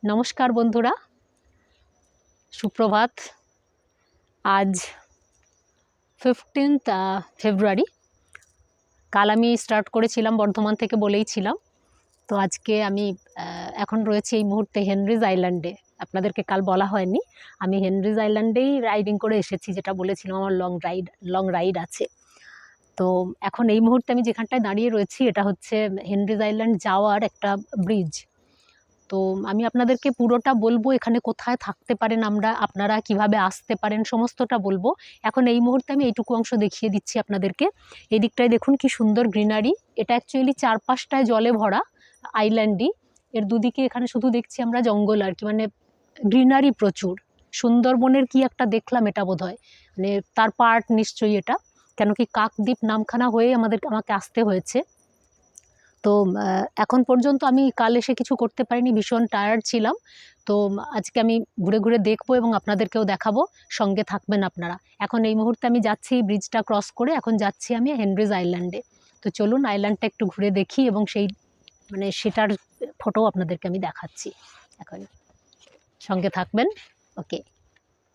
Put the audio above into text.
নমস্কার বন্ধুরা, সুপ্রভাত। আজ 15th ফেব্রুয়ারি। কাল আমি স্টার্ট করেছিলাম বর্ধমান থেকে, বলেইছিলাম। তো আজকে আমি এখন রয়েছি এই মুহূর্তে হেনরিজ আইল্যান্ডে। আপনাদেরকে কাল বলা হয়নি, আমি হেনরিজ আইল্যান্ডেই রাইডিং করে এসেছি, যেটা বলেছিলাম আমার লং রাইড আছে। তো এখন এই মুহূর্তে আমি যেখানটায় দাঁড়িয়ে রয়েছি, এটা হচ্ছে হেনরিজ আইল্যান্ড যাওয়ার একটা ব্রিজ। তো আমি আপনাদেরকে পুরোটা বলবো, এখানে কোথায় থাকতে পারেন আপনারা কিভাবে আসতে পারেন সমস্তটা বলবো। এখন এই মুহূর্তে আমি এইটুকু অংশ দেখিয়ে দিচ্ছি আপনাদেরকে। এই দিকটায় দেখুন কি সুন্দর গ্রিনারি। এটা অ্যাকচুয়ালি চারপাশটায় জলে ভরা আইল্যান্ডই। এর দুদিকে এখানে শুধু দেখছি আমরা জঙ্গল আর কি, মানে গ্রিনারি প্রচুর। সুন্দরবনের কি একটা দেখলাম এটা বোধহয়, মানে তার পার্ট নিশ্চয়ই এটা, কেন কি কাকদ্বীপ নামখানা হয়ে আমাকে আসতে হয়েছে। তো এখন পর্যন্ত আমি কাল এসে কিছু করতে পারিনি, ভীষণ টায়ার্ড ছিলাম। তো আজকে আমি ঘুরে ঘুরে দেখবো এবং আপনাদেরকেও দেখাবো, সঙ্গে থাকবেন আপনারা। এখন এই মুহূর্তে আমি যাচ্ছি ব্রিজটা ক্রস করে, এখন যাচ্ছি আমি হেনরিজ আইল্যান্ডে। তো চলুন আইল্যান্ডটা একটু ঘুরে দেখি এবং সেটার ফটো আপনাদেরকে আমি দেখাচ্ছি। এখন সঙ্গে থাকবেন, ওকে।